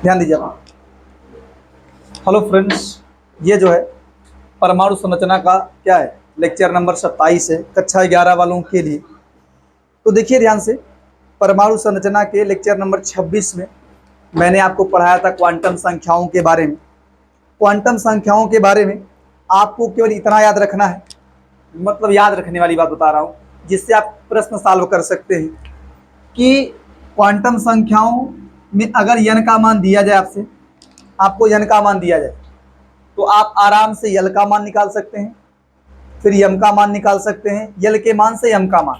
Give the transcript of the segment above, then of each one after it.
ध्यान दीजिए आप। हेलो फ्रेंड्स, ये जो है परमाणु संरचना का क्या है, लेक्चर नंबर 27 है कक्षा 11 वालों के लिए। तो देखिए ध्यान से, परमाणु संरचना के लेक्चर नंबर 26 में मैंने आपको पढ़ाया था क्वांटम संख्याओं के बारे में। क्वांटम संख्याओं के बारे में आपको केवल इतना याद रखना है, मतलब याद रखने वाली बात बता रहा हूँ जिससे आप प्रश्न सॉल्व कर सकते हैं कि क्वांटम संख्याओं में अगर n का मान दिया जाए, आपको n का मान दिया जाए तो आप आराम से l का मान निकाल सकते हैं, फिर m का मान निकाल सकते हैं, l के मान से m का मान,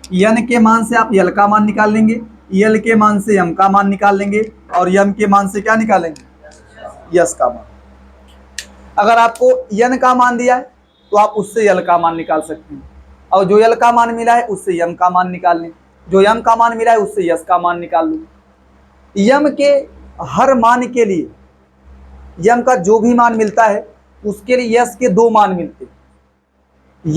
n के मान से आप l का मान निकाल लेंगे, l के मान से m का मान निकाल लेंगे और m के मान से क्या निकालेंगे, यस का मान। अगर आपको n का मान दिया है तो आप उससे l का मान निकाल सकते हैं, और जो l का मान मिला है उससे m का मान निकाल लें, जो m का मान मिला है उससे यस का मान निकाल लो। m के हर मान के लिए, m का जो भी मान मिलता है उसके लिए यस के दो मान मिलते हैं।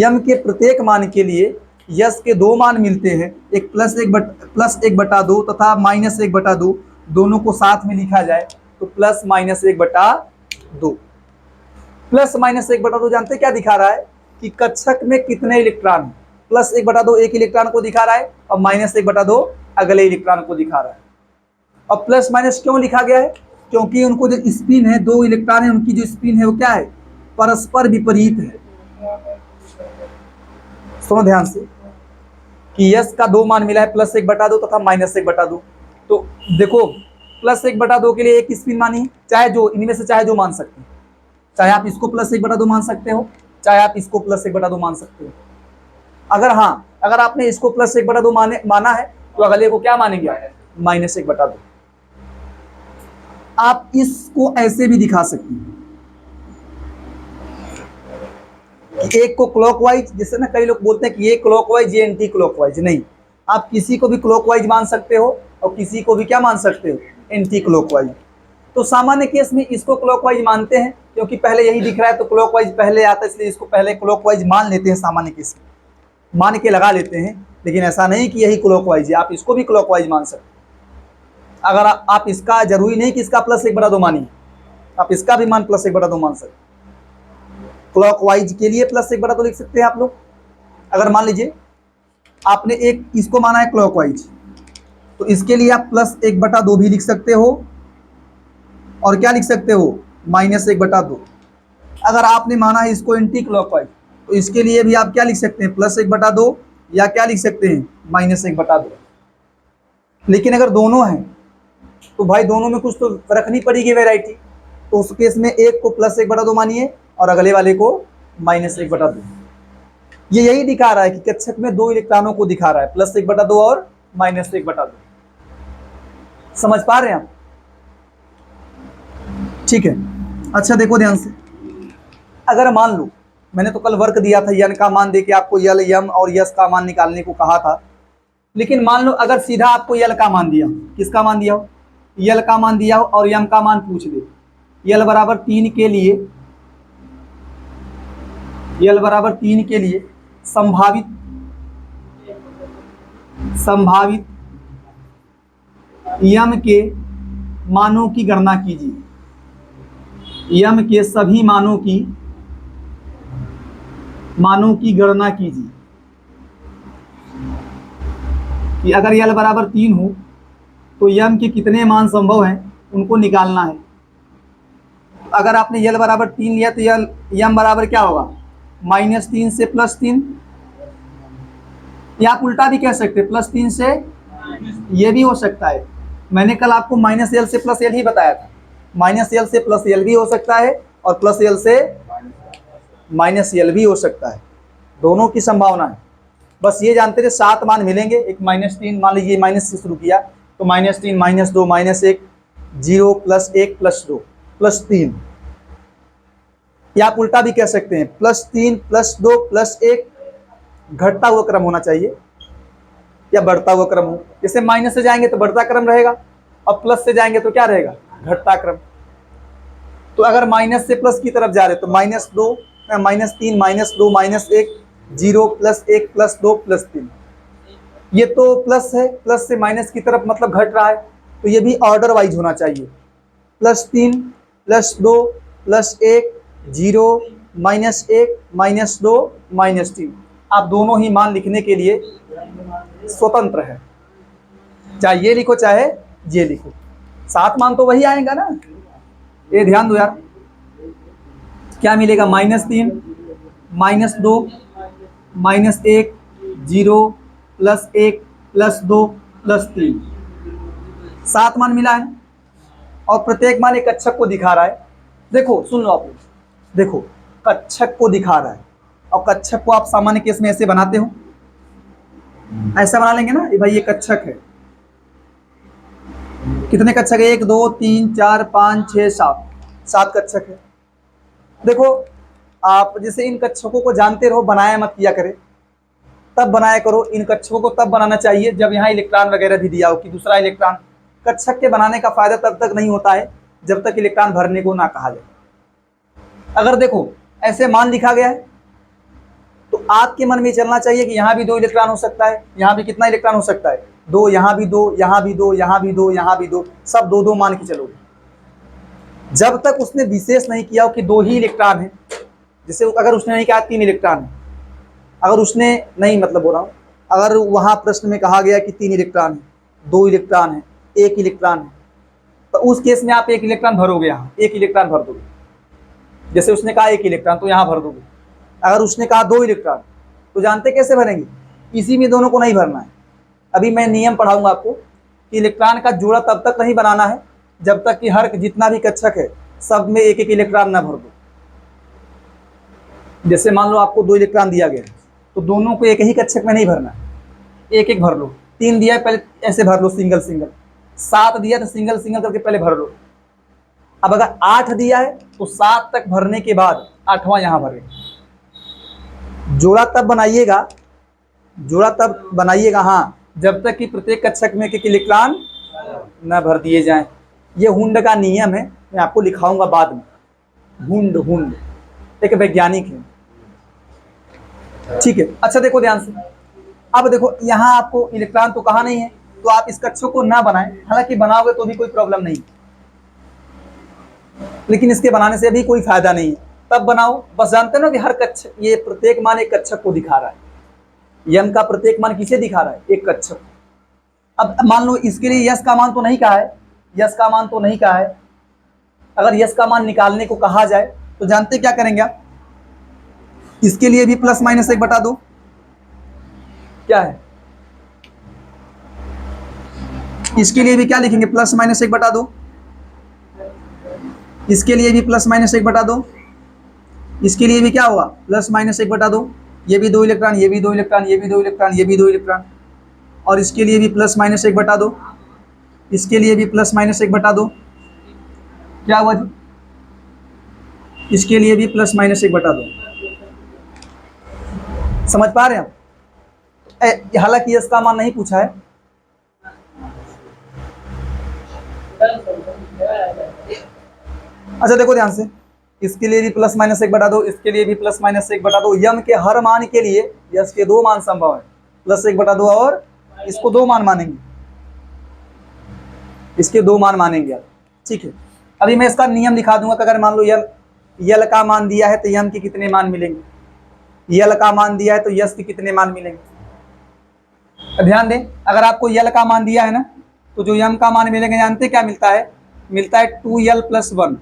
m के प्रत्येक मान के लिए यस के दो मान मिलते हैं, एक प्लस 1/2 तथा -1/2, दोनों को साथ में लिखा जाए तो +-1/2। +-1/2 जानते क्या दिखा रहा है कि कक्षक में कितने इलेक्ट्रॉन हैं। +1/2 एक इलेक्ट्रॉन को दिखा रहा है और -1/2 अगले इलेक्ट्रॉन को दिखा रहा है। और प्लस माइनस क्यों लिखा गया है, क्योंकि उनको जो स्पिन है, दो इलेक्ट्रॉन है, उनकी जो स्पिन है वो क्या है, परस्पर विपरीत है। सुनो ध्यान से कि यस का दो मान मिला है, +1/2 तथा -1/2। तो देखो +1/2 के लिए एक स्पिन मानी, चाहे जो इनमें से चाहे जो मान सकते हैं, चाहे आप इसको +1/2 मान सकते हो, चाहे आप इसको +1/2 मान सकते हो। अगर आपने इसको +1/2 माना है तो अगले को क्या मानेंगे, -1/2। आप इसको ऐसे भी दिखा सकते हैं कि एक को क्लॉकवाइज, जैसे ना कई लोग बोलते हैं कि ये क्लॉकवाइज ये एंटी क्लॉकवाइज, नहीं, आप किसी को भी क्लॉकवाइज मान सकते हो और किसी को भी क्या मान सकते हो, एंटी क्लॉकवाइज। तो सामान्य केस में इसको क्लॉकवाइज मानते हैं क्योंकि पहले यही दिख रहा है तो क्लॉकवाइज पहले आता है, इसलिए इसको पहले क्लॉकवाइज मान लेते हैं, सामान्य केस में मान के लगा लेते हैं। लेकिन ऐसा नहीं कि यही क्लॉकवाइज है, आप इसको भी क्लॉकवाइज मान सकते हैं। अगर आप इसका, जरूरी नहीं कि इसका +1/2 मानिए, आप इसका भी मान +1/2 मान सकते। क्लॉकवाइज के लिए +1/2 लिख सकते हैं आप लोग। अगर मान लीजिए आपने एक इसको माना है क्लॉकवाइज, तो इसके लिए आप +1/2 भी लिख सकते हो और क्या लिख सकते हो, -1/2। अगर आपने माना है इसको एंटी क्लॉकवाइज, तो इसके लिए भी आप क्या लिख सकते हैं, +1/2 या क्या लिख सकते हैं, -1/2। लेकिन अगर दोनों हैं तो भाई दोनों में कुछ तो रखनी पड़ेगी वैरायटी, तो उस केस में एक को +1/2 मानिए और अगले वाले को -1/2। ये यही दिखा रहा है कि कक्षक में दो इलेक्ट्रॉनों को दिखा रहा है, +1/2 और -1/2। समझ पा रहे हैं आप, ठीक है। अच्छा देखो ध्यान से, अगर मान लो मैंने तो कल वर्क दिया था, n का मान देके आपको यल, यम और यस का मान निकालने को कहा था, लेकिन मान लो अगर सीधा आपको यल का मान दिया, किसका मान दिया हो, यल का मान दिया हो और यम का मान पूछ दे, यल बराबर 3 के लिए, यल बराबर 3 के लिए संभावित यम के मानों की गणना कीजिए, यम के सभी मानों की गणना कीजिए कि अगर यल बराबर 3 हो तो यम के कितने मान संभव हैं उनको निकालना है। अगर आपने यल बराबर 3 लिया तो यम बराबर क्या होगा, -3 से +3, या आप उल्टा भी कह सकते हैं, +3 से, ये भी हो सकता है। मैंने कल आपको -l से +l ही बताया था, -l से +l भी हो सकता है और +l से -l भी हो सकता है, दोनों की संभावना है। बस ये जानते थे 7 मान मिलेंगे, एक -3, मान लीजिए माइनस से शुरू किया तो -3, -2, -1, 0, +1, +2, +3, या आप उल्टा भी कह सकते हैं, +3, +2, +1, घटता हुआ क्रम होना चाहिए या बढ़ता हुआ क्रम हो। जैसे माइनस से जाएंगे तो बढ़ता क्रम रहेगा और प्लस से जाएंगे तो क्या रहेगा, घटता क्रम। तो अगर माइनस से प्लस की तरफ जा रहे तो -3, -2, -1, 0, +1, +2, +3, ये तो प्लस है, प्लस से माइनस की तरफ मतलब घट रहा है, तो ये भी ऑर्डर वाइज होना चाहिए। +3 +2 +1 0 -1 -2 -3। आप दोनों ही मान लिखने के लिए स्वतंत्र है, चाहे ये लिखो चाहे ये लिखो, 7 मान तो वही आएगा ना। ये ध्यान दो यार, क्या मिलेगा? -3 -2 -1 0 +1 +2 +3, 7 मान मिला है। और प्रत्येक मान एक कक्षक को दिखा रहा है। देखो सुन लो आप लोग, देखो कक्षक को दिखा रहा है, और कक्षक को आप सामान्य केस में ऐसे बनाते हो, ऐसा बना लेंगे ना, ये भाई ये कक्षक है। कितने कक्षक है? 1 2 3 4 5 6 7, 7 कक्षक है। देखो आप जैसे इन कक्षकों को जानते रहो, बनाया मत किया करे, तब बनाया करो। इन कक्षकों को तब बनाना चाहिए जब यहाँ इलेक्ट्रॉन वगैरह भी दिया हो कि दूसरा इलेक्ट्रॉन। कक्षक के बनाने का फायदा तब तक नहीं होता है जब तक इलेक्ट्रॉन भरने को ना कहा जाए। अगर देखो ऐसे मान लिखा गया है तो आपके मन में चलना चाहिए कि यहाँ भी 2 इलेक्ट्रॉन हो सकता है, यहाँ भी कितना इलेक्ट्रॉन हो सकता है? 2, यहाँ भी 2, यहाँ भी 2, यहाँ भी 2, यहाँ भी 2, सब 2 मान के चलोगे। जब तक उसने विशेष नहीं किया हो कि 2 ही इलेक्ट्रॉन है, जैसे अगर उसने नहीं कहा 3 इलेक्ट्रॉन है, अगर उसने नहीं, मतलब बोल रहा हूँ, अगर वहाँ प्रश्न में कहा गया कि 3 इलेक्ट्रॉन है, 2 इलेक्ट्रॉन है, 1 इलेक्ट्रॉन है, तो उस केस में आप 1 इलेक्ट्रॉन भरोगे, यहाँ 1 इलेक्ट्रॉन भर दोगे। जैसे उसने कहा 1 इलेक्ट्रॉन तो यहाँ भर दोगे। अगर उसने कहा 2 इलेक्ट्रॉन तो जानते कैसे भरेंगे? इसी में दोनों को नहीं भरना है। अभी मैं नियम पढ़ाऊंगा आपको कि इलेक्ट्रॉन का जोड़ा तब तक नहीं बनाना है जब तक कि हर जितना भी कक्षक है सब में 1 1 इलेक्ट्रॉन ना भर दो। जैसे मान लो आपको 2 इलेक्ट्रॉन दिया गया तो दोनों को एक ही कक्षक में नहीं भरना है, 1 1 भर लो। 3 दिया है पहले ऐसे भर लो सिंगल सिंगल, 7 दिया तो सिंगल सिंगल करके पहले भर लो। अब अगर 8 दिया है तो 7 तक भरने के बाद 8वां यहाँ भरे। जोड़ा तब बनाइएगा, जोड़ा तब बनाइएगा हाँ, जब तक कि प्रत्येक कक्षक में एक इलेक्ट्रॉन न भर दिए जाएं। ये हुंड का नियम है, मैं आपको लिखाऊंगा बाद में। हुंड हुंड एक वैज्ञानिक है, ठीक है। अच्छा देखो ध्यान से, अब देखो यहाँ आपको इलेक्ट्रॉन तो कहा नहीं है, तो आप इस कक्षक को ना बनाएं। हालांकि बनाओगे तो भी कोई प्रॉब्लम नहीं, लेकिन इसके बनाने से भी कोई फायदा नहीं है, तब बनाओ। बस जानते हो ना कि हर कक्षक, ये प्रत्येक मान एक कक्षक को दिखा रहा है। यम का प्रत्येक मान किसे दिखा रहा है? एक कक्षक। अब मान लो इसके लिए यश का मान तो नहीं कहा है, यश का मान तो नहीं कहा है। अगर यश का मान निकालने को कहा जाए तो जानते क्या करेंगे आप? इसके लिए भी ±1 बटा दो। क्या है? इसके लिए भी क्या लिखेंगे? +-1 बटा दो। इसके लिए भी +-1 बटा दो। इसके लिए भी क्या होगा? +-1 बटा दो। ये भी 2 इलेक्ट्रॉन, ये भी 2 इलेक्ट्रॉन, ये भी 2 इलेक्ट्रॉन, ये भी 2 इलेक्ट्रॉन। और इसके लिए भी +-1 बटा दो। इसके लिए भी +-1 बटा दो। क्या हुआ जी? इसके लिए भी +-1 बटा दो। समझ पा रहे हैं आप? हालांकि इसका मान नहीं पूछा है। अच्छा देखो ध्यान से, इसके लिए भी +-1 बटा दो, इसके लिए भी +-1 बटा दो। यम के हर मान के लिए यश के 2 मान संभव है, +1 बटा 2 और इसको 2 मान मानेंगे, इसके 2 मान मानेंगे आप, ठीक है। अभी मैं इसका नियम दिखा दूंगा कि अगर मान लो यल का मान दिया है तो यम के कितने मान मिलेंगे, यल का मान दिया है तो यश के कितने मान मिलेंगे। ध्यान दें, अगर आपको यल का मान दिया है ना, तो जो यम का मान मिलेंगे जानते क्या मिलता है? मिलता है 2l + 1।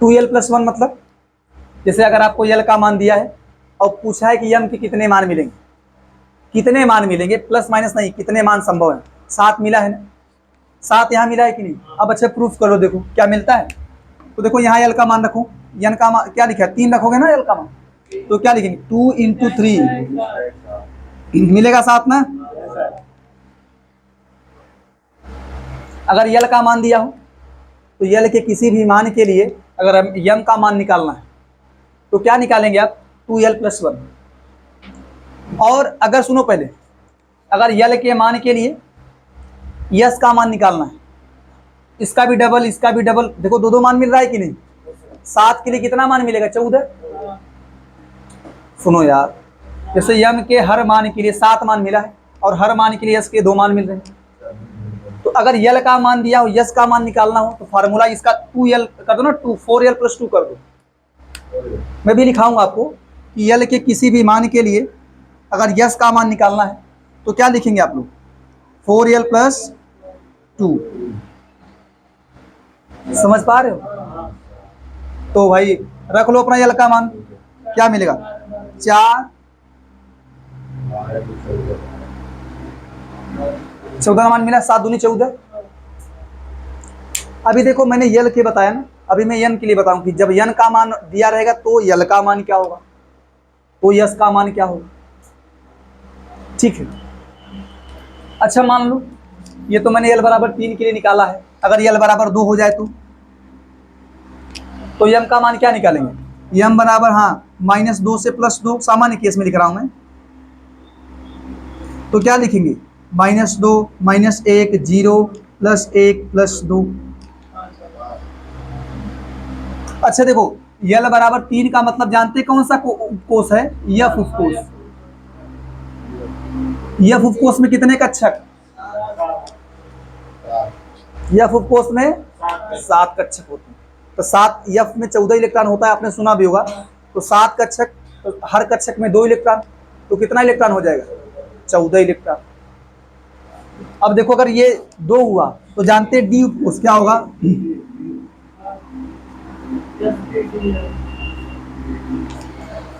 2l + 1 मतलब जैसे अगर आपको यल का मान दिया है और पूछा है कि यम के कितने मान मिलेंगे, कितने मान मिलेंगे, +- नहीं, कितने मान संभव है? 7 मिला है ना, 7 यहाँ मिला है कि नहीं? अब अच्छा प्रूफ करो, देखो क्या मिलता है। तो देखो यहाँ यल का मान रखो, यन का मान क्या लिखा है? 3 रखोगे ना यल का मान, तो क्या लिखेंगे? 2 × 3 मिलेगा 7 ना। अगर यल का मान दिया हो तो यल के किसी भी मान के लिए अगर हम यम का मान निकालना है तो क्या निकालेंगे आप? 2l + 1। और अगर सुनो पहले, अगर यल के मान के लिए यश का मान निकालना है, इसका भी डबल, इसका भी डबल, देखो 2 मान मिल रहा है कि नहीं? 7 के लिए कितना मान मिलेगा? 14। सुनो यार, जैसे यम के हर मान के लिए 7 मान मिला है और हर मान के लिए यश के 2 मान मिल रहे हैं, तो अगर यल का मान दिया हो, यस का मान निकालना हो, तो फार्मूला इसका 2l कर दो ना, 4l + 2 कर दो। मैं भी लिखाऊंगा आपको कि यल के किसी भी मान के लिए अगर यस का मान निकालना है तो क्या लिखेंगे आप लोग, 4l + 2। समझ पा रहे हो? तो भाई रख लो अपना यल का मान, क्या मिलेगा, 4 14 का मान मिला, 7 दूनी 14। अभी देखो मैंने यल के बताया ना, अभी मैं यन के लिए बताऊं कि जब यन का मान दिया रहेगा तो यल का मान क्या होगा, तो यस का मान क्या होगा। ठीक है, अच्छा मान लो ये तो मैंने यल बराबर 3 के लिए निकाला है, अगर यल बराबर 2 हो जाए तो यम का मान क्या निकालेंगे, यम बराबर हाँ -2 से +2, सामान्य केस में लिख रहा हूं मैं, तो क्या लिखेंगे, -2 -1 0 +1 +2। अच्छा देखो यल बराबर 3 का मतलब जानते कौन सा कोष है, यफ उपकोष। यफ उपकोष में कितने कक्षक, यफ उपकोष में 7 कक्षक होते हैं। तो 7 यफ में 14 इलेक्ट्रॉन होता है, आपने सुना भी होगा। तो 7 कक्षक, तो हर कक्षक में 2 इलेक्ट्रॉन, तो कितना इलेक्ट्रॉन हो जाएगा, 14 इलेक्ट्रॉन। अब देखो अगर ये 2 हुआ तो जानते डी उपकोष क्या होगा,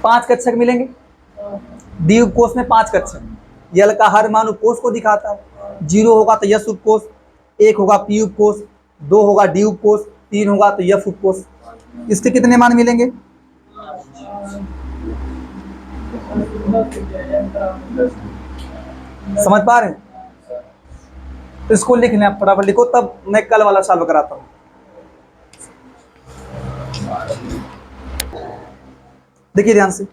5 कक्षक मिलेंगे। डी उपकोष में 5 कक्षक, यल का हर मान उपकोष को दिखाता है। 0 होगा तो यस उपकोष, 1 होगा पी उपकोष, 2 होगा डी उपकोष, 3 होगा तो यफ उपकोष। इसके कितने मान मिलेंगे, समझ पा रहे हैं? तो इसको लिख लें, आप फटाफट लिखो, तब मैं कल वाला सॉल्व कराता हूं। देखिए ध्यान से,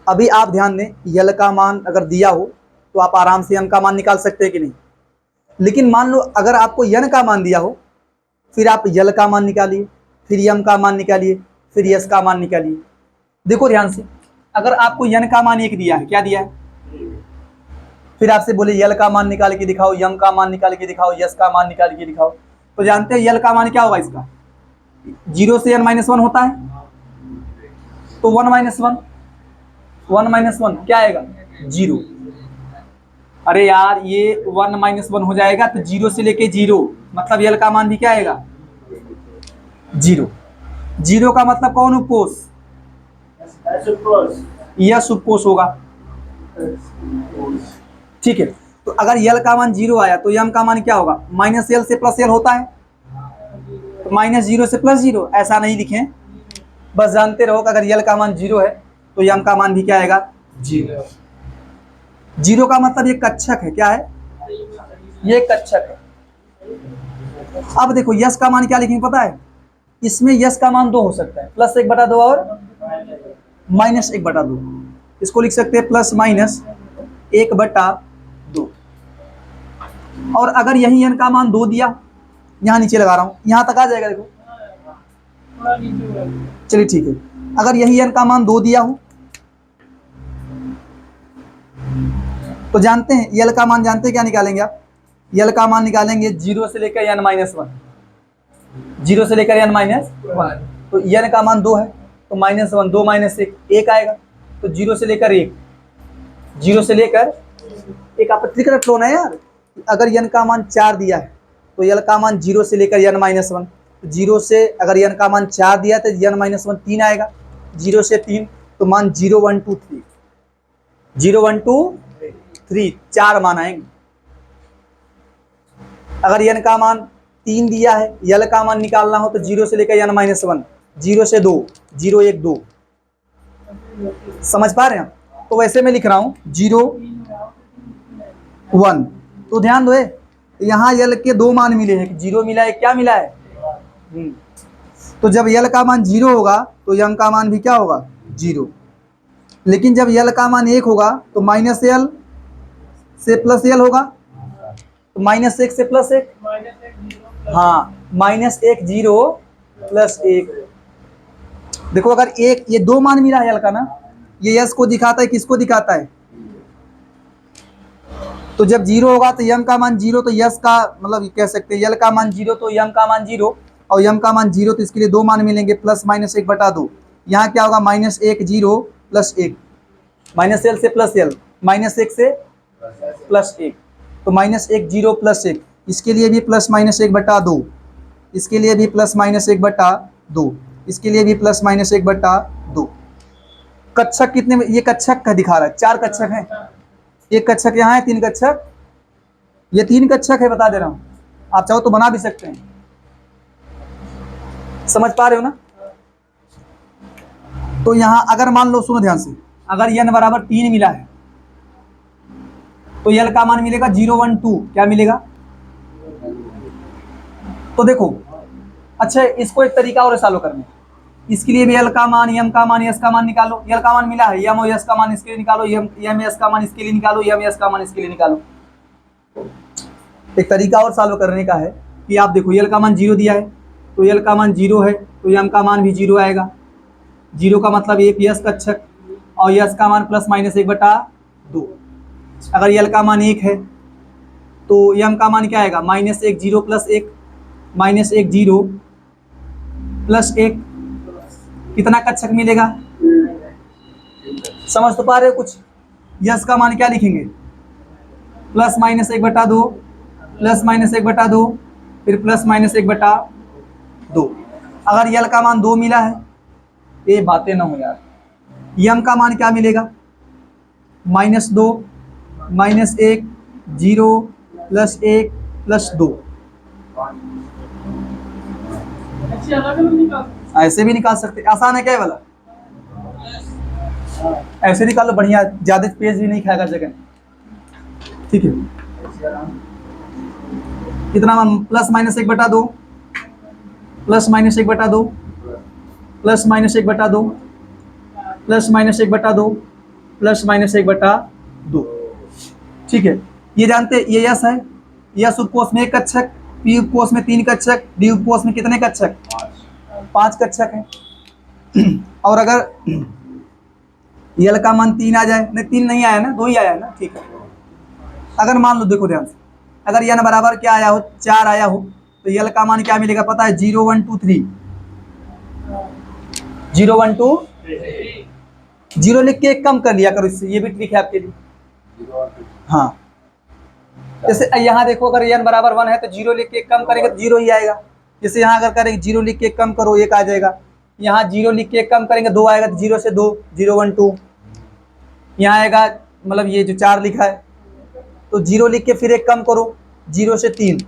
अभी आप ध्यान दें, यल का मान अगर दिया हो तो आप आराम से यम का मान निकाल सकते हैं कि नहीं। लेकिन मान लो अगर आपको यन का मान दिया हो, फिर आप यल का मान निकालिए, फिर यम का मान निकालिए, फिर यस का मान निकालिए। देखो ध्यान से, अगर आपको यन का मान 1 दिया है, क्या दिया है, फिर आपसे बोले यल का मान निकाल के दिखाओ, यम का मान निकाल के दिखाओ, यस का मान निकाल के दिखाओ, तो जानते हैं यल का मान क्या होगा इसका, 0 से n - 1 होता है, तो 1 - 1 क्या आएगा, 0। अरे यार ये 1 - 1 हो जाएगा तो 0 से लेके 0, मतलब यल का मान भी क्या आएगा, 0। 0 का मतलब कौन उपकोष, यस उपकोष होगा। ठीक है, तो अगर यल का मान 0 आया तो यम का मान क्या होगा, -l से +l होता है, तो -0 से +0, ऐसा नहीं लिखें, बस जानते रहो कि अगर यल का मान 0 है तो यम का मान भी क्या आएगा, 0। 0 का मतलब ये कक्षक है, क्या है, ये कक्षक है। अब देखो यस का मान क्या लिखेंगे पता है, इसमें यस का मान 2 हो सकता है, +1/2 और -1/2। इसको लिख सकते हैं +-1/2। और अगर यही n का मान 2 दिया, यहाँ नीचे लगा रहा हूं, यहां तक आ जाएगा, देखो चलिए ठीक है, अगर यही n का मान 2 दिया हो तो जानते हैं यल का मान, जानते हैं क्या निकालेंगे आप, यल का मान निकालेंगे 0 से लेकर n - 1, 0 से लेकर n - 1, तो n का मान 2 है, तो -1, 2 - 1 1 आएगा, तो 0 से लेकर 1, 0 से लेकर 1 आप ट्रिक रख लो ना यार। अगर n का मान 4 दिया है तो यल का मान 0 से लेकर n - 1, 0 से अगर n का मान 4 दिया तो n - 1 3 आएगा, 0 से 3, तो मान 0 1 2 3, 0 1 2 3, 4 मान आएंगे। अगर n का मान 3 दिया है, यल का मान निकालना हो तो 0 से लेकर n - 1, 0 से 2, 0 1 2, समझ पा रहे हैं? तो वैसे मैं लिख रहा हूं 0 1, तो ध्यान दो, यहाँ यल के 2 मान मिले हैं, 0 मिला है, क्या मिला है, तो जब यल का मान 0 होगा तो यम का मान भी क्या होगा, 0। लेकिन जब यल का मान 1 होगा तो -l से +l होगा, तो -1 से +1, हाँ -1 0 +1। देखो अगर एक ये 2 मान मिला है यल का ना, ये यस को दिखाता है, किसको दिखाता है, तो जब जीरो होगा तो यम का मान जीरो, तो यस का मतलब कह सकते हैं यल का मान जीरो तो यम का मान जीरो, और यम का मान जीरो तो इसके लिए दो मान मिलेंगे, प्लस माइनस एक बटा दो। यहाँ क्या होगा, माइनस एक जीरो प्लस एक, माइनस एल से प्लस एल, माइनस एक से प्लस एक, तो माइनस एक जीरो प्लस एक, इसके लिए भी प्लस माइनस एक बटा दो, इसके लिए भी प्लस माइनस एक बटा दो, इसके लिए भी प्लस माइनस एक बटा दो। कक्षक कितने में, ये कक्षक का दिखा रहा है, चार कक्षक हैं, एक कक्षक यहाँ है, तीन कक्षक, ये तीन कक्षक है, बता दे रहा हूं, आप चाहो तो बना भी सकते हैं। समझ पा रहे हो ना? तो यहां अगर मान लो, सुनो ध्यान से, अगर n बराबर 3 मिला है तो यल का मान मिलेगा 0 1 2, क्या मिलेगा? तो देखो, अच्छा इसको एक तरीका और सॉल्व करने, इसके लिए भी यल का मान, यम का मान, यस का मान निकालो। यल का मान मिला है, यम और यस का मान इसके लिए निकालो, यम यस का मान इसके लिए निकालो, यम यस का मान इसके लिए निकालो। एक तरीका और सॉल्व करने का है कि आप देखो, यल का मान जीरो दिया है तो यल का मान जीरो है तो यम का मान भी जीरो आएगा, जीरो का मतलब एक यस कक्षक, और यस का मान प्लस माइनस एक बटा दो। अगर यल का मान एक है तो यम का मान क्या आएगा, माइनस एक जीरो प्लस एक, माइनस एक जीरो प्लस एक, कितना कक्षक मिलेगा? समझ तो पा रहे हो कुछ? यस का मान क्या लिखेंगे, प्लस माइनस एक बटा दो, प्लस माइनस एक बटा दो, फिर प्लस माइनस एक बटा दो। अगर यल का मान दो मिला है, ये बातें ना हो यार, यम का मान क्या मिलेगा, माइनस दो, माइनस एक, जीरो प्लस एक प्लस दो। ऐसे भी निकाल सकते, आसान है क्या वाला? ऐसे निकालो, बढ़िया, ज्यादा पेज भी नहीं खाएगा जगह, ठीक है। कितना मान, प्लस माइनस एक बटा दो, प्लस माइनस एक बटा दो, प्लस माइनस एक बटा दो, प्लस माइनस एक बटा दो, प्लस माइनस एक बटा दो, ठीक है। ये जानते हैं, ये यस है, यस उपकोष में एक कक्षक, पी उपकोष में तीन कक्षक, डी उपकोष में कितने कक्षक? पांच कक्षक है। और अगर यल का मान तीन आ जाए, नहीं तीन नहीं आया ना, दो ही आया ना, ठीक है। अगर मान लो, देखो ध्यान से, अगर यन बराबर क्या आया हो, चार आया हो, तो यल का मान क्या मिलेगा पता है, 0 1 2 3, 0 1 2, जीरो लिख के एक कम कर लिया करो, इससे ये भी ट्रिक है आपके लिए। हाँ, जैसे यहाँ देखो, अगर n बराबर 1 है तो जीरो लिख के एक कम करेंगे तो जीरो ही आएगा। जैसे यहाँ अगर करेंगे जीरो लिख के एक कम करो, एक आ जाएगा। यहाँ जीरो लिख के एक कम करेंगे, दो आएगा, तो जीरो से दो, 0 1 2। यहाँ आएगा, मतलब ये जो चार लिखा है, तो जीरो लिख के फिर एक कम करो, जीरो से तीन,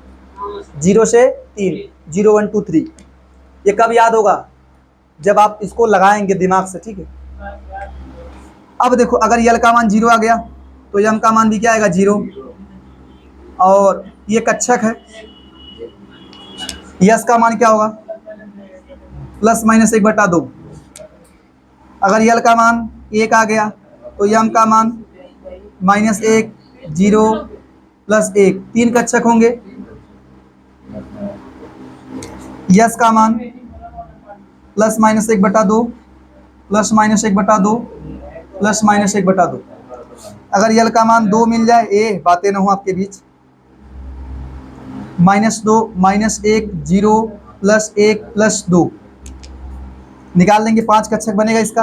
जीरो से तीन, 0 1 2 3। ये कब याद होगा, जब आप इसको लगाएंगे दिमाग से, ठीक है। अब देखो, अगर यल का मान जीरो आ गया तो यम का मान भी क्या आएगा, जीरो, और ये कक्षक है, यस का मान क्या होगा, प्लस माइनस एक बटा दो। अगर यल का मान एक आ गया तो यम का मान माइनस एक, जीरो प्लस एक, तीन कक्षक होंगे। यस का मान प्लस माइनस एक बटा दो, प्लस माइनस एक बटा दो, प्लस माइनस एक बटा दो। अगर यल का मान दो मिल जाए, ए बातें ना हो आपके बीच, माइनस दो, माइनस एक, जीरो प्लस एक प्लस दो, निकाल लेंगे, पांच कक्षक बनेगा इसका।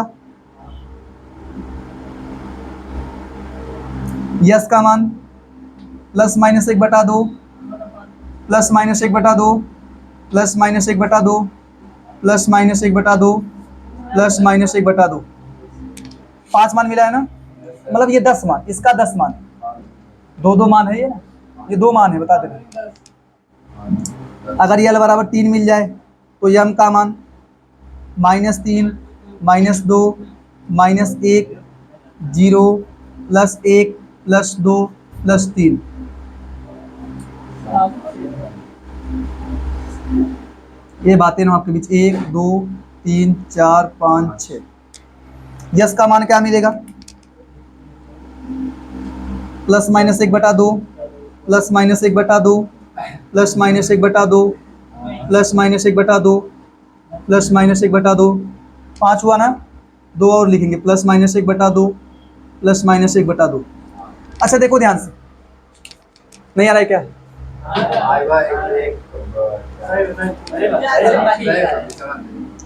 यस का मान प्लस माइनस एक बटा दो, प्लस माइनस एक बटा दो, प्लस माइनस एक बटा दो, प्लस माइनस एक बटा दो, प्लस माइनस एक बटा दो। पांच मान मिला है ना, मतलब ये 10 मान, इसका 10 मान, दो दो मान है ये दो मान है, बता देना। अगर यल बराबर 3 मिल जाए तो यम का मान minus 3, minus 2, minus 1, zero plus 1 plus 2 plus 3। ये बातें ना आपके बीच, 1 2 3 4 5 6। यस का मान क्या मिलेगा, प्लस माइनस एक बटा दो, प्लस माइनस एक बटा दो, प्लस माइनस एक बटा दो, प्लस माइनस एक बटा दो, प्लस माइनस एक बटा दो। पाँच हुआ ना, दो और लिखेंगे, प्लस माइनस एक बटा दो, प्लस माइनस एक बटा दो। अच्छा देखो ध्यान से, नहीं आ रहा है क्या?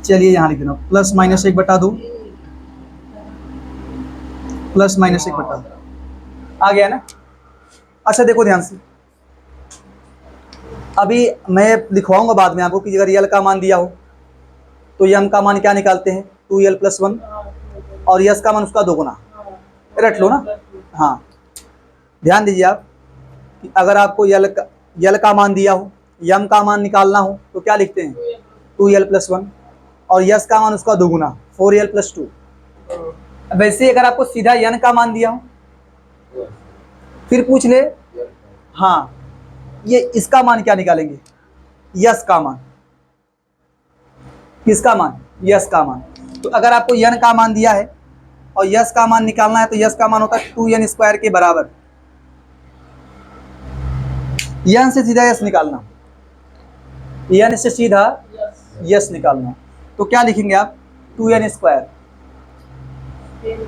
चलिए यहाँ लिख देना प्लस माइनस 1/2 प्लस माइनस 1/2 आ गया ना। अच्छा देखो ध्यान से, अभी मैं लिखवाऊंगा बाद में आपको कि अगर यल का मान दिया हो तो यम का मान क्या निकालते हैं 2l+1 और यस का मान उसका 2 गुना, रट लो ना। हाँ ध्यान दीजिए आप कि अगर आपको यल का मान दिया हो, यम का मान निकालना हो तो क्या लिखते हैं 2l+1 और यस का मान उसका 2 गुना 4l+2। वैसे अगर आपको सीधा यन का मान दिया हो फिर पूछ ले, हाँ ये इसका मान क्या निकालेंगे, यस का मान। किसका मान? यस का मान। तो अगर आपको यन का मान दिया है और यस का मान निकालना है तो यस का मान होता है 2n² के बराबर। यन से सीधा यस निकालना, यन से सीधा यस निकालना, तो क्या लिखेंगे आप 2n²।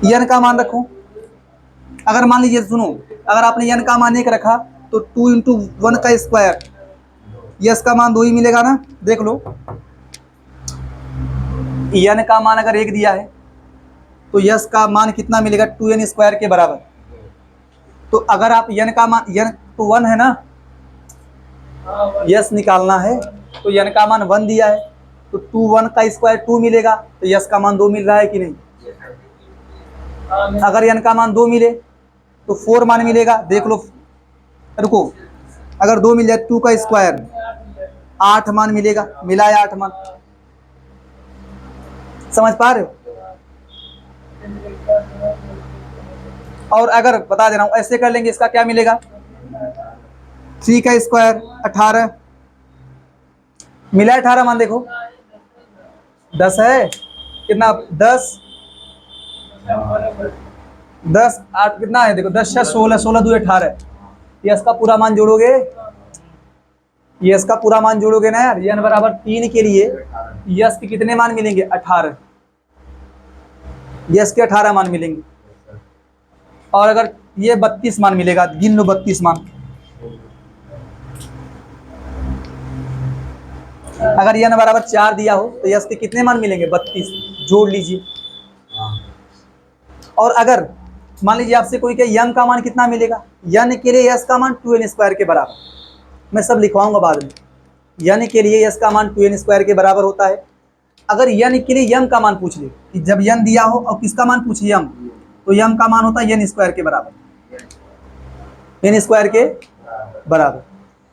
यन का मान रखो, अगर मान लीजिए सुनो, अगर आपने यन का मान 1 रखा तो 2 × 1 का स्क्वायर, यस का मान 2 ही मिलेगा ना। देख लो यन का मान अगर 1 दिया है तो यस का मान कितना मिलेगा 2n² के बराबर। तो अगर आप यन का मान, यन तो 1 है ना, यस निकालना है तो यन का मान 1 दिया है तो 2 1 का स्क्वायर 2 मिलेगा, तो यस का मान 2 मिल रहा है कि नहीं। अगर यन का मान 2 मिले तो 4 मान मिलेगा। देख लो, रुको, अगर 2 मिल जाए 2 का स्क्वायर 8 मान मिलेगा, मिला है 8 मान। समझ पा रहे हो? और अगर बता दे रहा हूं ऐसे कर लेंगे, इसका क्या मिलेगा 3 का स्क्वायर 18 मिला है 18 मान। देखो 10 है कितना, 10 8 कितना है, देखो 10 16 16 2 18। यस का पूरा मान जोड़ोगे, यस का पूरा मान जोड़ोगे ना यार, यन बराबर 3 के लिए यस के कितने मान मिलेंगे 18, यस के 18 मान मिलेंगे। और अगर ये 32 मान मिलेगा, गिन लो 32 मान। अगर यन बराबर 4 दिया हो तो यस के कितने मान मिलेंगे 32, जोड़ लीजिए। और अगर मान लीजिए आपसे कोई कहे यन का मान कितना मिलेगा, यन के लिए यस का मान 2n² के बराबर, मैं सब लिखवाऊंगा बाद में। यन के लिए यस का मान 2n² के बराबर होता है। अगर यन के लिए यम का मान पूछ ले कि जब यन दिया हो और किसका मान पूछे यम, तो यम का मान होता है n² के बराबर, n² के बराबर।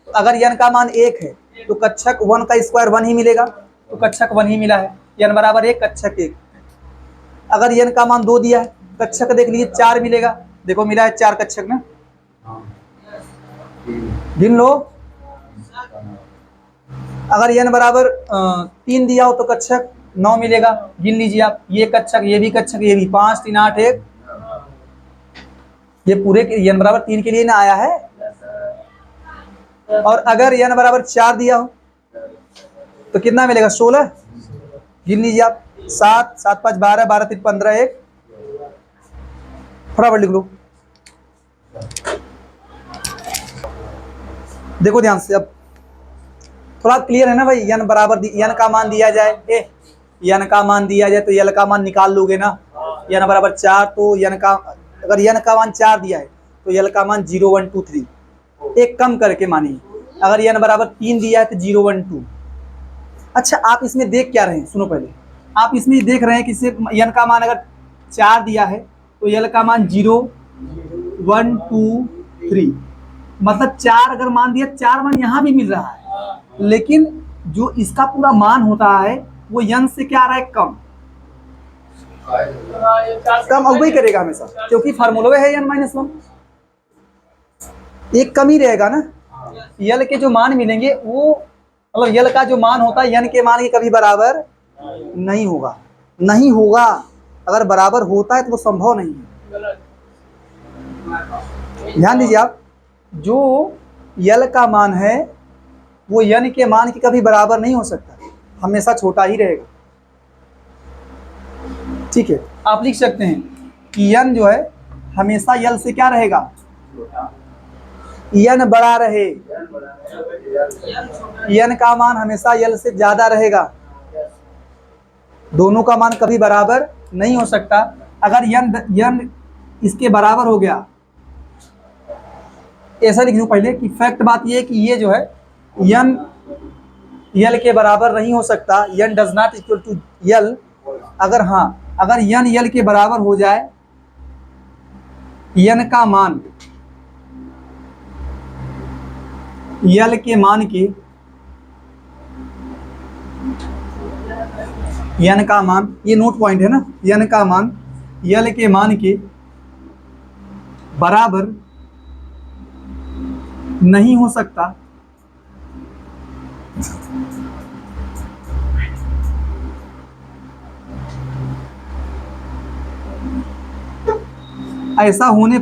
अगर यन का मान 1 है तो कक्षक 1 का स्क्वायर 1 ही मिलेगा, तो कक्षक 1 ही मिला है, यन बराबर 1 कक्षक 1। अगर यन का मान 2 दिया है, कक्षक देख लीजिए 4 मिलेगा, देखो मिला है 4 कक्षक ना, गिन लो। अगर यन बराबर 3 दिया हो तो कक्षक 9 मिलेगा, गिन लीजिए आप, ये कक्षक ये भी कक्षक ये भी, 5 3 8 1, ये पूरे यन बराबर 3 के लिए ना आया है। और अगर यन बराबर 4 दिया हो तो कितना मिलेगा 16, गिन लीजिए आप, 7 7 5 12 12 3 15 1, फटाफट लिख लो। देखो ध्यान से, अब थोड़ा क्लियर है ना भाई। यन बराबर यन का मान दिया जाए, यन का मान दिया जाए तो यल का मान निकाल लोगे ना। यन बराबर 4 तो यन का, अगर यन का मान 4 दिया है तो यल का मान 0 1 2 3, एक कम करके मानिए। अगर यन बराबर 3 दिया है तो 0 1 2। अच्छा आप इसमें देख क्या रहे हैं, सुनो पहले, आप इसमें देख रहे हैं कि सिर्फ यन का मान अगर 4 दिया है तो यल का मान 0 1 2 3, मतलब 4 अगर मान दिया, 4 मान यहाँ भी मिल रहा है, लेकिन जो इसका पूरा मान होता है वो यन से क्या आ रहा है कम, कम अवई करेगा हमेशा, क्योंकि फार्मूला है n-1, एक कम ही रहेगा ना। यल के जो मान मिलेंगे वो, मतलब यल का जो मान होता है यन के मान के कभी बराबर नहीं होगा, नहीं होगा। अगर बराबर होता है तो वो संभव नहीं है। ध्यान दीजिए आप, जो यल का मान है वो यन के मान के कभी बराबर नहीं हो सकता, हमेशा छोटा ही रहेगा। ठीक है, आप लिख सकते हैं कि यन जो है हमेशा यल से क्या रहेगा, यन बड़ा रहे, यन का मान हमेशा यल से ज्यादा रहेगा। दोनों का मान कभी बराबर नहीं हो सकता। अगर यन यन इसके बराबर हो गया, ऐसा लिख दूं पहले कि फैक्ट बात ये है कि ये जो है यन यल के बराबर नहीं हो सकता। यन डज नॉट इक्वल टू यल। अगर हाँ, अगर यन यल के बराबर हो जाए, यन का मान यल के मान के, यन का मान, ये नोट पॉइंट है ना, यन का मान यल के मान के बराबर नहीं हो सकता, ऐसा होने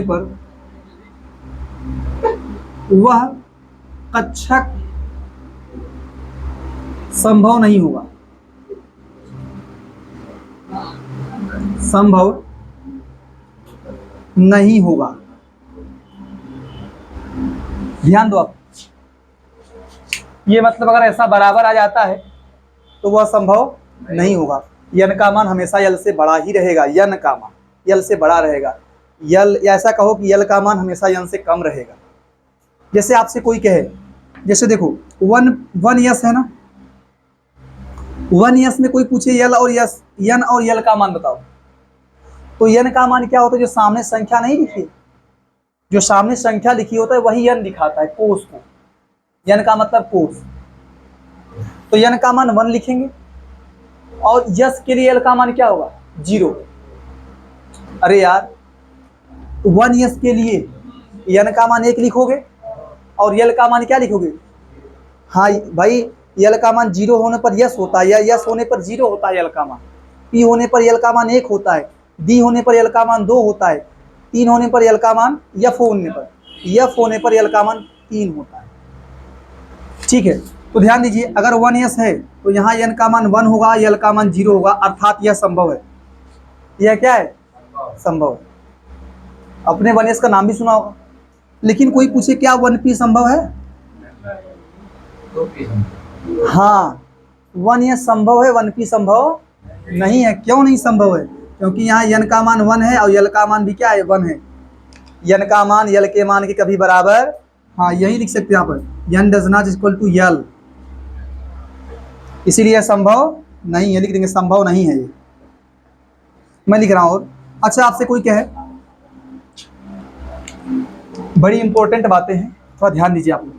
पर वह कक्षक संभव नहीं होगा। संभव नहीं होगा। ध्यान दो आप, ये मतलब अगर ऐसा बराबर आ जाता है तो वह संभव नहीं होगा। यन का मान हमेशा यल से बड़ा ही रहेगा। यन का मान यल से बड़ा रहेगा। यल, या ऐसा कहो कि यल का मान हमेशा यन से कम रहेगा। जैसे आपसे कोई कहे, जैसे देखो वन यस है ना, वन यस में कोई पूछे यल और यस, यन और यल का मान बताओ, तो यन का मान क्या होता है? जो सामने संख्या नहीं लिखी, जो सामने संख्या लिखी होता है वही यन दिखाता है, कोस को। यन का मतलब कोस। तो यन का मान 1 लिखेंगे और यस के लिए यल का मान क्या होगा? 0। अरे यार, 1 यस के लिए यन का मान 1 लिखोगे और यल का मान क्या लिखोगे? हाँ भाई, यल का मान 0 होने पर यस होता है, या यस होने पर 0 होता है यल का मान। पी होने पर यल का मान 1 होता है, डी होने पर यल का मान 2 होता है, 3 होने पर यल का मान, एफ होने पर यल का मान 3 होता है। ठीक है, तो ध्यान दीजिए, अगर 1 यस है तो यहाँ यन का मान 1 होगा, यल का मान 0 होगा, अर्थात यह संभव है। यह क्या है? संभव है। अपने 1 यस का नाम भी सुना होगा। लेकिन कोई पूछे क्या 1p संभव है? हाँ, 1 यस संभव है, 1p संभव नहीं है। क्यों नहीं संभव है? क्योंकि यहाँ यन का मान 1 है और यल का मान भी क्या है? 1 है। यन का मान यल के मान के कभी बराबर, हाँ यही लिख सकते हैं यहाँ पर, यन डज नॉट इक्वल टू यल, इसीलिए यह संभव नहीं है। लिख देंगे संभव नहीं है ये, मैं लिख रहा हूँ। और अच्छा, आपसे कोई कहे, बड़ी इंपॉर्टेंट बातें हैं, थोड़ा ध्यान दीजिए आप लोग।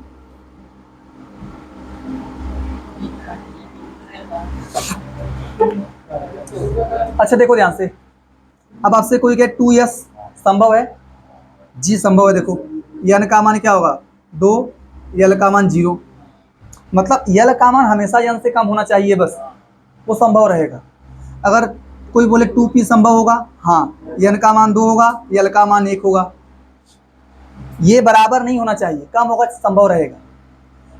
अच्छा देखो ध्यान से, अब आपसे कोई कहे 2 यस संभव है? जी संभव है। देखो यन का मान क्या होगा? 2, यल का मान 0। मतलब यल का मान हमेशा यन से कम होना चाहिए, बस वो संभव रहेगा। अगर कोई बोले 2p संभव होगा, हाँ, यन का मान 2 होगा, यल का मान 1 होगा। ये बराबर नहीं होना चाहिए, कम होगा संभव रहेगा।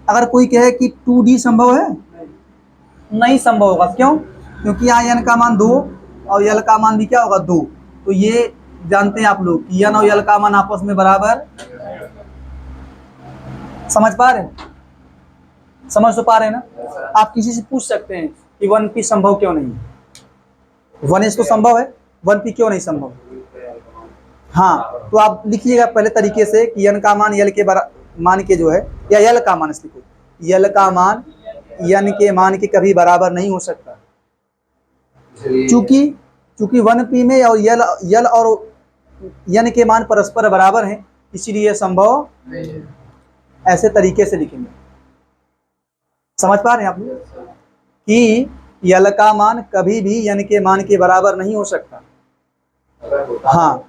अगर कोई कहे कि 2d संभव है, नहीं संभव होगा। क्यों? क्योंकि यहाँ यन का मान 2 और यल का मान भी क्या होगा? 2। तो ये जानते हैं आप लोग कि यन और यल का मान आपस में बराबर, समझ पा रहे हैं? समझ तो पा रहे हैं ना? आप किसी से पूछ सकते हैं कि 1p संभव क्यों नहीं है? 1s तो संभव है, 1p क्यों नहीं संभव? हाँ, तो आप लिखिएगा पहले तरीके से कि यन का मान यल के मान के जो है, या यल का मान, इसलिए यल का मान यन के मान के कभी बराबर नहीं हो सकता। चूंकि 1p में और यल और यन के मान परस्पर बराबर हैं, इसीलिए संभव ऐसे तरीके से लिखेंगे। समझ पा रहे हैं आप लोग कि यल का मान कभी भी यन के मान के बराबर नहीं हो सकता। हाँ,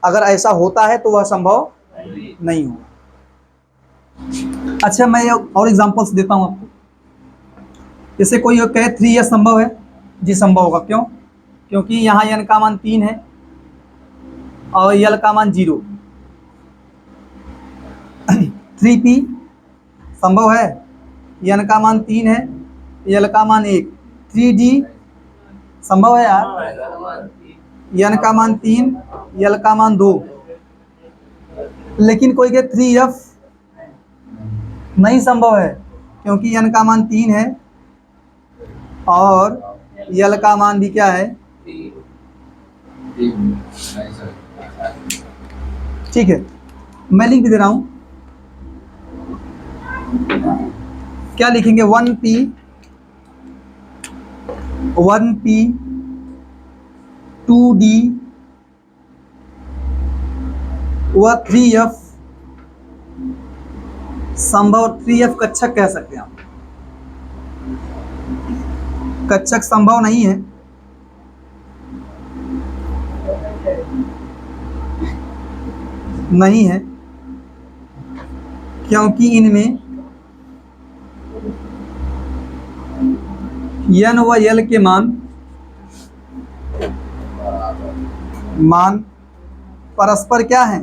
अगर ऐसा होता है तो वह संभव नहीं होगा। अच्छा, मैं और एग्जांपल्स देता हूं आपको। जैसे कोई कहे 3 यस संभव है? जी संभव होगा। क्यों? क्योंकि यहाँ यन का मान 3 है और यल का मान 0। 3p संभव है, यन का मान 3 है, यल का मान 1। 3d संभव है यार, यन का मान 3, यल का मान 2। लेकिन कोई के 3f नहीं संभव है, क्योंकि n का मान 3 है और l का मान भी क्या है, ठीक है। मैं लिख भी दे रहा हूं, क्या लिखेंगे, 1p 2d व 3f संभव, 3f कक्षक कह सकते हैं आप, कक्षक संभव नहीं है, नहीं है, क्योंकि इनमें n व l के मान परस्पर क्या है,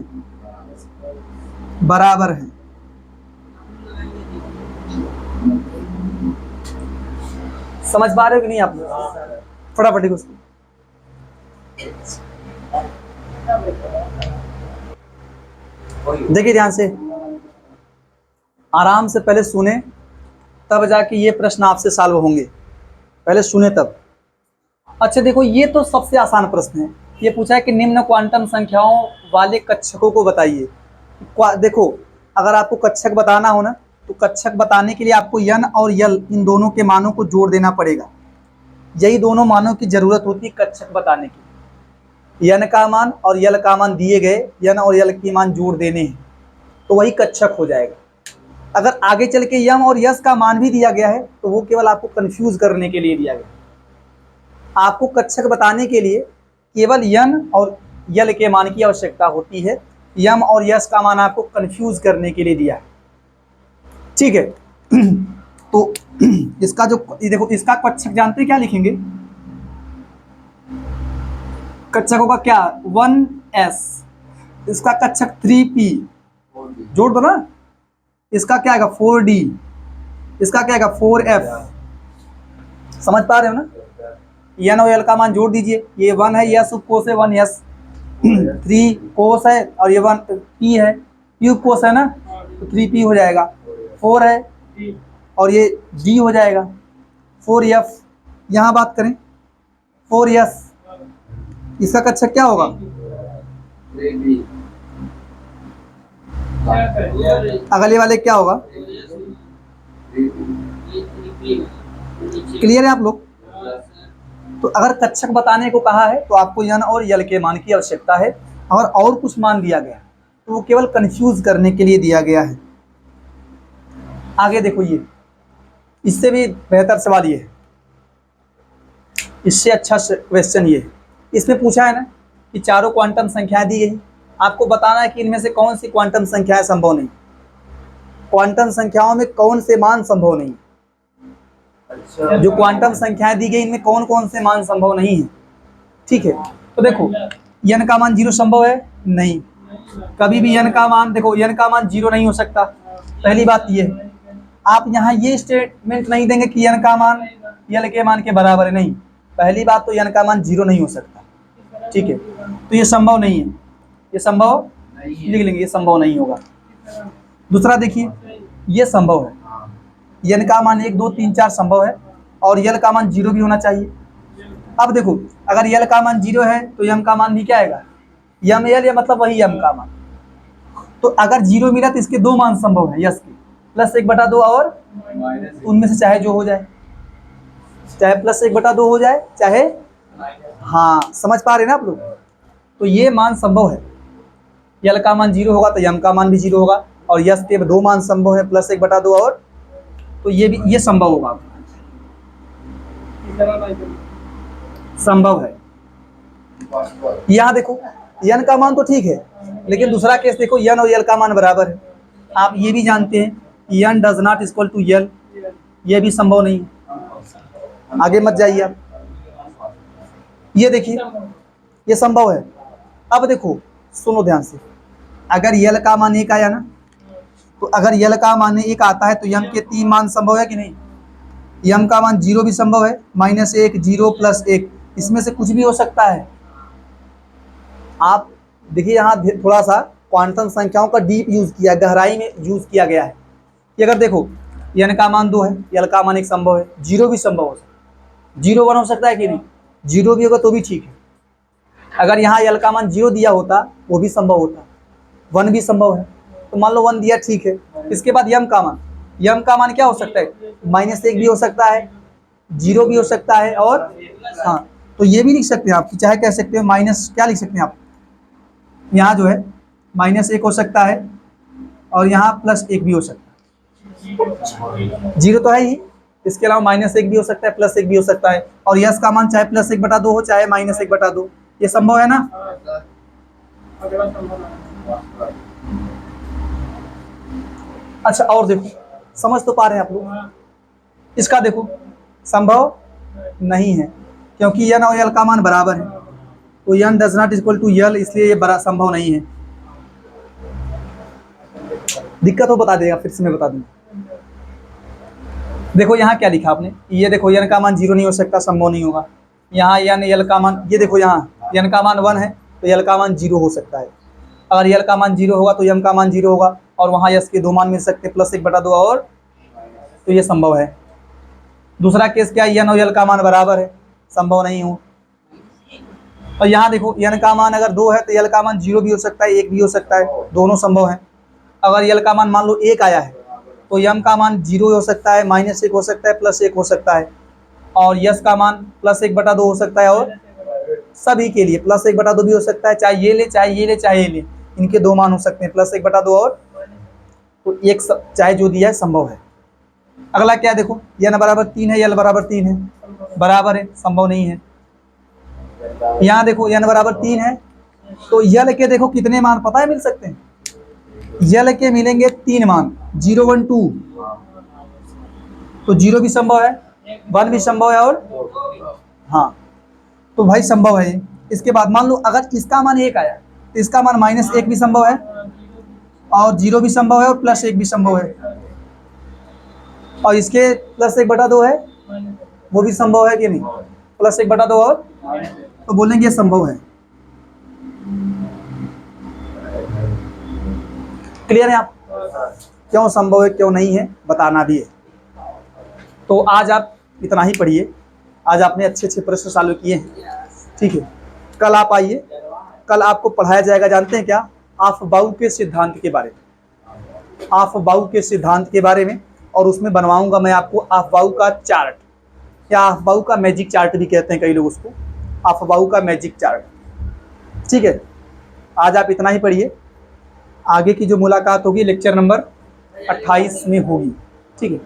बराबर है। समझ पा रहे हो कि नहीं आप लोग? फटाफट उसको देखिए ध्यान से, आराम से पहले सुने, तब जाके ये प्रश्न आपसे सॉल्व होंगे, पहले सुने तब। अच्छा देखो, ये तो सबसे आसान प्रश्न है। ये पूछा है कि निम्न क्वांटम संख्याओं वाले कक्षकों को बताइए। देखो, अगर आपको कक्षक बताना हो ना, तो कक्षक बताने के लिए आपको n और l इन दोनों के मानों को जोड़ देना पड़ेगा। यही दोनों मानों की जरूरत होती है कक्षक बताने की। n का मान और l का मान दिए गए, n और l के मान जोड़ देने हैं, तो वही कक्षक हो जाएगा। अगर आगे चल के यम और यस का मान भी दिया गया है, तो वो केवल आपको कंफ्यूज करने के लिए दिया गया। आपको कक्षक बताने के लिए केवल यन और यल के मान की आवश्यकता होती है, यम और यस का मान आपको कंफ्यूज करने के लिए दिया है, ठीक है। तो इसका जो देखो, इसका कक्षक जानते हैं, क्या लिखेंगे कक्षक होगा, क्या 1s, इसका कक्षक 3p, जोड़ दो ना, इसका क्या आएगा 4d, इसका क्या आएगा 4f। समझ पा रहे हो ना? n और l का मान जोड़ दीजिए, ये 1 है, यस कोस है 1s, 3 कोस है और ये 1 p है, क्यूब कोस है ना, तो 3p हो जाएगा, 4 है और ये d हो जाएगा 4f। यहाँ बात करें 4s, इसका कक्षक क्या होगा, अगले वाले क्या होगा, क्लियर है आप लोग? तो अगर कक्षक बताने को कहा है तो आपको n और l के मान की आवश्यकता है, और कुछ मान दिया गया तो वो केवल कंफ्यूज करने के लिए दिया गया है। आगे देखो, ये इससे भी बेहतर सवाल ये है, इससे अच्छा क्वेश्चन ये है। इसमें पूछा है ना कि चारों क्वांटम संख्याएं दी गई, आपको बताना है कि इनमें से कौन सी क्वांटम संख्याएं संभव नहीं, क्वांटम संख्याओं में कौन से मान संभव नहीं। अच्छा, जो क्वांटम संख्याएं दी गई इनमें कौन कौन से मान संभव नहीं है, ठीक है। तो देखो, n का मान 0 संभव है नहीं, कभी भी n का मान, देखो n का मान 0 नहीं हो सकता। पहली बात ये, आप यहाँ ये स्टेटमेंट नहीं देंगे कि n का मान l के मान के बराबर है, नहीं। पहली बात तो n का मान 0 नहीं हो सकता, ठीक है, तो ये संभव नहीं है, ये संभव लिख लेंगे, ये संभव नहीं होगा। दूसरा देखिए, ये संभव है, n का मान 1 2 3 4 संभव है और l का मान 0 भी होना चाहिए। अब देखो, अगर l का मान 0 है तो m का मान भी क्या आएगा, m l, या मतलब वही m का मान। तो अगर 0 मिला तो इसके दो मान संभव है, यस के, +1/2 और उनमें से चाहे जो हो जाए, चाहे +1/2 हो जाए, चाहे, हाँ समझ पा रहे हैं ना आप लोग? तो ये मान संभव है, l का मान 0 होगा तो m का मान भी 0 होगा, और यस के दो मान संभव है, +1/2 और, तो ये भी, ये संभव होगा, संभव है। यहाँ देखो, n का मान तो ठीक है, लेकिन दूसरा केस देखो, n और l का मान बराबर है। आप ये भी जानते हैं n does not equal to l, ये भी संभव नहीं है। आगे मत जाइए आप, ये देखिए, ये संभव है। अब देखो, सुनो ध्यान से, अगर l का मान 1 आया ना, तो अगर l का मान 1 आता है तो m के 3 मान संभव है कि नहीं, m का मान 0 भी संभव है, -1 0 +1, इसमें से कुछ भी हो सकता है। आप देखिए यहाँ थोड़ा सा क्वांटम संख्याओं का डीप यूज किया, गहराई में यूज किया गया है कि अगर देखो n का मान 2 है, l का मान एक संभव है, 0 भी संभव हो सकता है, 0 1 हो सकता है कि नहीं, 0 भी होगा तो भी ठीक है। अगर यहाँ l का मान 0 दिया होता वो भी संभव होता, 1 भी संभव है, तो मान लो 1 दिया ठीक है। इसके बाद m का मान क्या हो सकता है, -1 भी हो सकता है, 0 भी हो सकता है, और हाँ तो ये भी लिख सकते हैं आप, चाहे कह सकते हो माइनस क्या लिख सकते हैं आप, यहाँ जो है -1 हो सकता है और यहाँ +1 भी हो सकता है, 0 तो है ही, इसके अलावा -1 भी हो सकता है, +1 भी हो सकता है, और यस का मान चाहे +1/2 हो चाहे -1/2, ये संभव है ना। अच्छा और देखो, समझ तो पा रहे हैं आप लोग, इसका देखो संभव नहीं है क्योंकि n और l का मान बराबर है, तो n does not equal to l, इसलिए ये बड़ा संभव नहीं है। दिक्कत हो बता देगा, फिर से मैं बता दूंगा। देखो यहाँ क्या लिखा आपने, ये देखो n का मान 0 नहीं हो सकता, संभव नहीं होगा। यहाँ n l का मान, ये देखो यहाँ n का मान 1 है तो l का मान 0 हो सकता है, अगर l का मान 0 होगा तो m का मान 0 होगा, और वहाँ s के 2 मान मिल सकते हैं, +1/2 और, तो ये संभव है। दूसरा केस क्या है, n और l का मान बराबर है, संभव नहीं हो। और यहाँ देखो n का मान अगर 2 है तो l का मान 0 भी हो सकता है, 1 भी हो सकता है, दोनों संभव है। अगर l का मान मान लो 1 आया है तो m का मान 0 हो सकता है, -1 हो सकता है, +1 हो सकता है, और यस का मान +1/2 हो सकता है, और सभी के लिए +1/2 भी हो सकता है, चाहे ये ले चाहे ये ले चाहे ये ले, इनके 2 मान हो सकते हैं, +1/2 और, तो एक चाहे जो दिया है संभव है। अगला क्या देखो, n बराबर 3 है, l बराबर 3 है, बराबर है, संभव नहीं है। यहाँ देखो n बराबर 3 है तो l के देखो कितने मान पता है मिल सकते हैं, l के मिलेंगे 3 मान, 0 1 2, तो 0 भी संभव है, 1 भी संभव है, और हाँ तो भाई संभव है ये। इसके बाद मान लो अगर इसका मान 1 आया तो इसका मान -1 भी संभव है, और 0 भी संभव है, और +1 भी संभव है, और इसके +1/2 है वो भी संभव है कि नहीं, +1/2 और, तो बोलेंगे ये संभव है। क्लियर है आप, क्यों संभव है क्यों नहीं है बताना भी है। तो आज आप इतना ही पढ़िए, आज आपने अच्छे प्रश्न सॉल्व किए हैं, ठीक है। कल आप आइए, कल आपको पढ़ाया जाएगा, जानते हैं क्या, अफबाऊ के सिद्धांत के बारे में, अफबाऊ के सिद्धांत के बारे में, और उसमें बनवाऊंगा मैं आपको अफबाऊ का चार्ट, या अफबाऊ का मैजिक चार्ट भी कहते हैं कई लोग उसको, अफबाऊ का मैजिक चार्ट, ठीक है। आज आप इतना ही पढ़िए, आगे की जो मुलाकात होगी लेक्चर नंबर 28 में होगी, ठीक है।